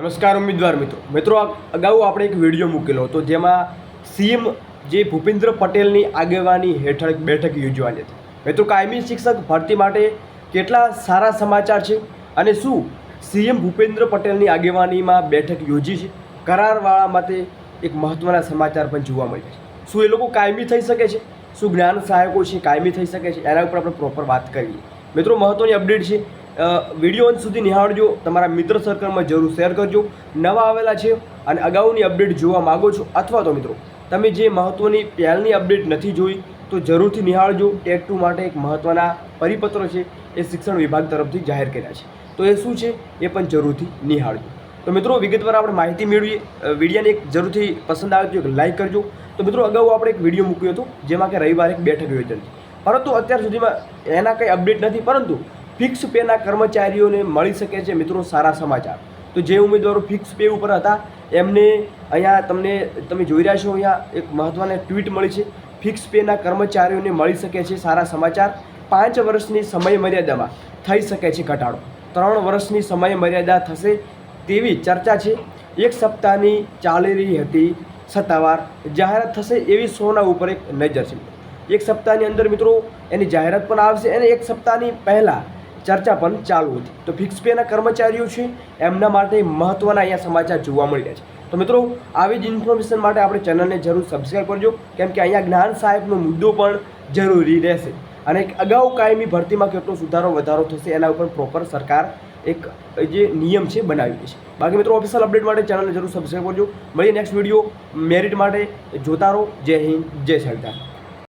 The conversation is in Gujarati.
નમસ્કાર ઉમેદવાર મિત્રો અગાઉ આપણે એક વિડીયો મૂકેલો હતો જેમાં સીએમ જે ભૂપેન્દ્ર પટેલની આગેવાની હેઠળ એક બેઠક યોજવાની હતી। મિત્રો કાયમી શિક્ષક ભરતી માટે કેટલા સારા સમાચાર છે અને શું સીએમ ભૂપેન્દ્ર પટેલની આગેવાનીમાં બેઠક યોજી છે? કરારવાળા માટે એક મહત્ત્વના સમાચાર પણ જોવા મળ્યા છે। શું એ લોકો કાયમી થઈ શકે છે? શું જ્ઞાન સહાયકો છે કાયમી થઈ શકે છે? એના ઉપર આપણે પ્રોપર વાત કરીએ। મિત્રો મહત્ત્વની અપડેટ છે, વિડીયો અંત સુધી નિહાળજો, તમારા મિત્ર સર્કલમાં જરૂર શેર કરજો। નવા આવેલા છે અને અગાઉની અપડેટ જોવા માગો છો અથવા તો મિત્રો તમે જે મહત્ત્વની પહેલની અપડેટ નથી જોઈ તો જરૂરથી નિહાળજો। ટેટ 2 માટે એક મહત્ત્વના પરિપત્રો છે એ શિક્ષણ વિભાગ તરફથી જાહેર કર્યા છે, તો એ શું છે એ પણ જરૂરથી નિહાળજો। તો મિત્રો વિગતવાર આપણે માહિતી મેળવીએ। વિડીયોને એક જરૂરથી પસંદ આવે તો એક લાઇક કરજો। તો મિત્રો અગાઉ આપણે એક વિડીયો મૂક્યો હતો જેમાં કે રવિવારે એક બેઠક યોજાઈ હતી, પરંતુ અત્યાર સુધીમાં એના કંઈ અપડેટ નથી, પરંતુ ફિક્સ પેના કર્મચારીઓને મળી શકે છે મિત્રો સારા સમાચાર। તો જે ઉમેદવારો ફિક્સ પે ઉપર હતા એમને અહીંયા તમે જોઈ રહ્યા છો, અહીંયા એક મહત્ત્વની ટ્વીટ મળી છે। ફિક્સ પેના કર્મચારીઓને મળી શકે છે સારા સમાચાર। 5 વર્ષની સમય મર્યાદામાં થઈ શકે છે ઘટાડો, 3 વર્ષની સમય મર્યાદા થશે તેવી ચર્ચા છે। 1 સપ્તાહની ચાલી રહી હતી સત્તાવાર જાહેરાત થશે એવી સોના ઉપર એક નજર છે। 1 સપ્તાહની અંદર મિત્રો એની જાહેરાત પણ આવશે અને 1 સપ્તાહની પહેલાં ચર્ચા પણ ચાલુ હતી। તો ફિક્સ પેના કર્મચારીઓ છે એમના માટે મહત્ત્વના અહીંયા સમાચાર જોવા મળી રહ્યા છે। તો મિત્રો આવી જ ઇન્ફોર્મેશન માટે આપણે ચેનલને જરૂર સબસ્ક્રાઈબ કરજો, કેમ કે અહીંયા જ્ઞાન સહાયકનો મુદ્દો પણ જરૂરી રહેશે અને અગાઉ કાયમી ભરતીમાં કેટલો સુધારો વધારો થશે એના ઉપર પ્રોપર સરકાર એક જે નિયમ છે બનાવી છે। બાકી મિત્રો ઓફિશિયલ અપડેટ માટે ચેનલને જરૂર સબસ્ક્રાઈબ કરજો। મળીએ નેક્સ્ટ વિડીયો મેરિટ માટે, જોતા રહો। જય હિન્દ, જય સરદાર।